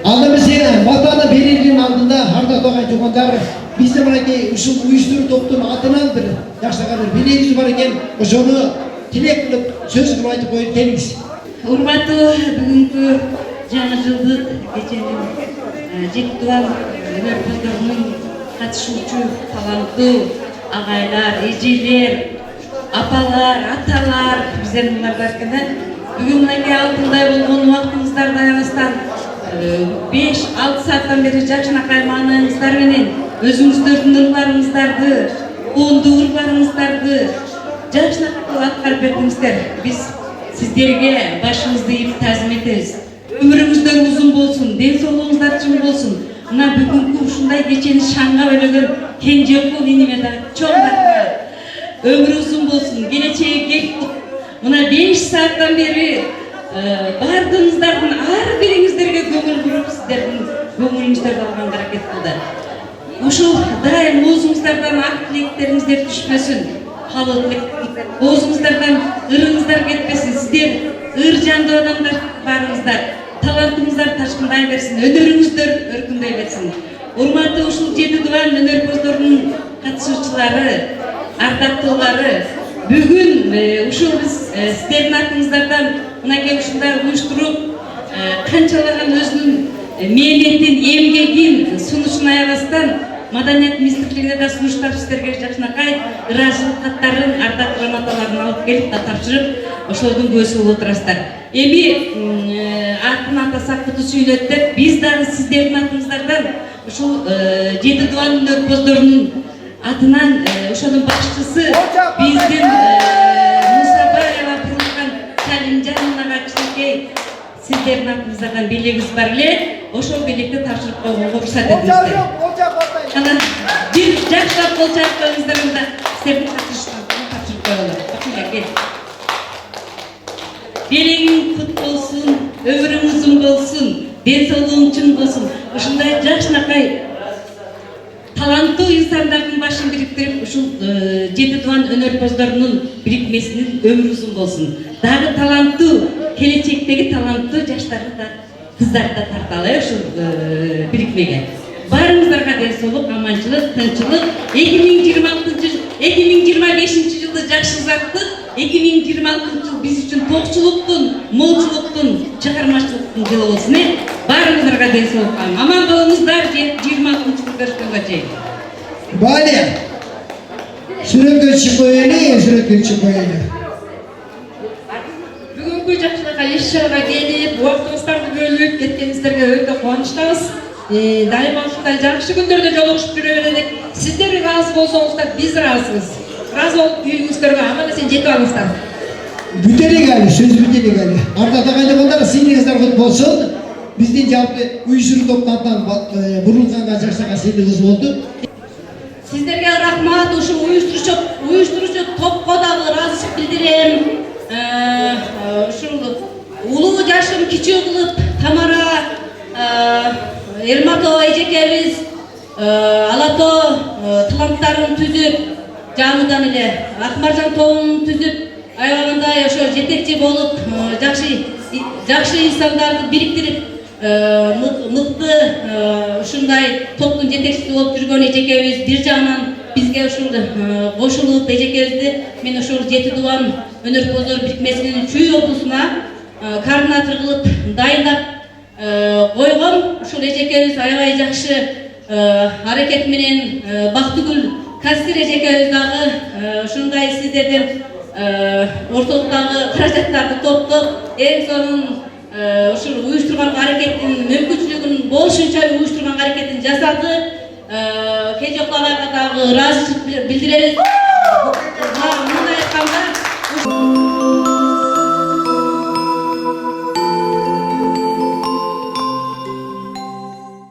Anlamısıyla vatanı belirliğinin altında harda doğan çoğunlar bizde bırakı uşul uyuşturucu toplum adınandır. Yaşta kalır. Bileğiniz varken onu dilek kılıp söz kılıp aytıp koyup geliniz. Урматтуу бүгүнкү жаңы жылдык кеченин жектуан өнөрпөздөрүнүн катышуучу таланттуу агайлар, эжелер, апалар, аталар бизден мынар баркында бүгүн мынакей алтындай болгон убактыңыздарды аябастан 5-6 сааттан бери жакшынакай маанайыңыздар менен өзүңүздөрдүн ырларыңыздарды, коондуу ырларыңыздарды жакшынакай аткарып бердиңиздер. Биз сиздерге башыңызды ийип тазим этебиз. Өмүрүңүздөр узун болсун, ден соолугуңуздар чың болсун. Мына бүгүнкү ушундай кечени шаңга бөлөгөн Кенжеокул иниме да чоң барка. Өмүрү узун болсун, келечеги кең. Мына 5 сааттан бери бардыгыңыздардын ар бириңиздерге көңүл буруп, сиздердин көңүлүңүздөрдү алганга аракет кылды. Ушул дайым оозуңуздардан ак тилектериңиздер түшпөсүн. Оозуңуздардан ырыңыздар кетпесин. Сиздер ыр жандуу адамдар барыңыздар. Талантыңыздар ташкындай берсин, өнөрүңүздөр өркүндөй берсин. Урматтуу ушул 7 дубан өнөрпөздөрүнүн катышуучулары, ардактуулары, бүгүн ушул биз сиздердин атыңыздардан мынакей ушундай уюштуруп канчалаган өзүнүн мээнетин, эмгегин сунушун аябастан Маданият министрлигине да сунуштап сиздерге жакшынакай ыраазычылык каттарын, ардак грамоталарын алып келип да тапшырып, ошолордун көзү болуп турасыздар. Эми атын атасак куту сүйлөт деп, биз дагы сиздердин атыңыздардан ушул 7 дубан өнөрпөздөрүнүн атынан ошонун башчысы биздин Мусабаева Пурулкан Салимжан мынага кичинекей сиздердин атыңыздардан белегибиз бар эле, ошол белекти тапшырып койгонго уруксат этиңиздер. Ана бир жакшылап кол чаап коюңуздар, сиздердин тапшырыштарыңызды тапшырып коелу. Белегиң кут болсун, өмүрүң узун болсун, ден соолугуң чың болсун. Ушундай жакшынакай таланттуу инсандардын башын бириктирип, ушул 7 дубан өнөрпөздөрүнүн бирикмесинин өмүрү узун болсун. Дагы таланттуу, келечектеги таланттуу жаштарды да, кыздарды да тарталы ушул бирикмеге. Барыңыздарга ден соолук, аманчылык, тынчылык. 2025 жылды жакшы узаттык. 2026 жыл биз үчүн токчулуктун, молчулуктун, чыгармачылыктын жылы болсун. Барыңыздарга ден соолук, аман болуңуздар. 26 жылы көрүшкөнгө чейин. Бали. Сүрөткө чыкпайли. Бүгүнкү жакшынакай иш-чарага келип, убактыңыздарды бөлүп кеткениңиздерге өтө кубанычтабыз. Дайыма ушундай жакшы күндөрдө жолугушуп жүрө берелик. Сиздер ыраазы болсоңуздар, биз ыраазыбыз. Ыраазы болуп үйүңүздөргө аман эсен жетип алыңыздар. Бүтелик али, сөз бүтелик али. Ардак агайлар, сиңдиңиздер кут болсун. Биздин жалпы уюштуруу топтардан Бурулканга жакшыга сыйлыгыбыз болду. Сиздерге рахмат, ушул уюштуруучу топко дагы ыраазычылык билдирем. Ушул улуу жашын кичүү кылып Тамара Эрматова эжекебиз Алато таланттарын түзүп, жаңыдан эле Акмаржан тобун түзүп, аябагандай ошо жетекчи болуп, жакшы инсандарды бириктирип, мыкты ушундай топтун жетекчиси болуп жүргөн эжекебиз бир жагынан бизге ушул кошулуп эжекебизди мен ушул 7 дубан өнөрпөздөр бирикмесинин чүй облусуна координатор кылып дайындап койгон. Ушул эжекебиз аябай жакшы аракет менен Бактыгүл Кастир эжекебиз дагы ушундай сиздердин ортолуктагы каражаттарды топтоп, эң сонун ушул уюштурган аракеттин мүмкүнчүлүгүн болушунча уюштурган аракетин жасады. Кенжеокул агайга дагы ыраазычылык билдиребиз.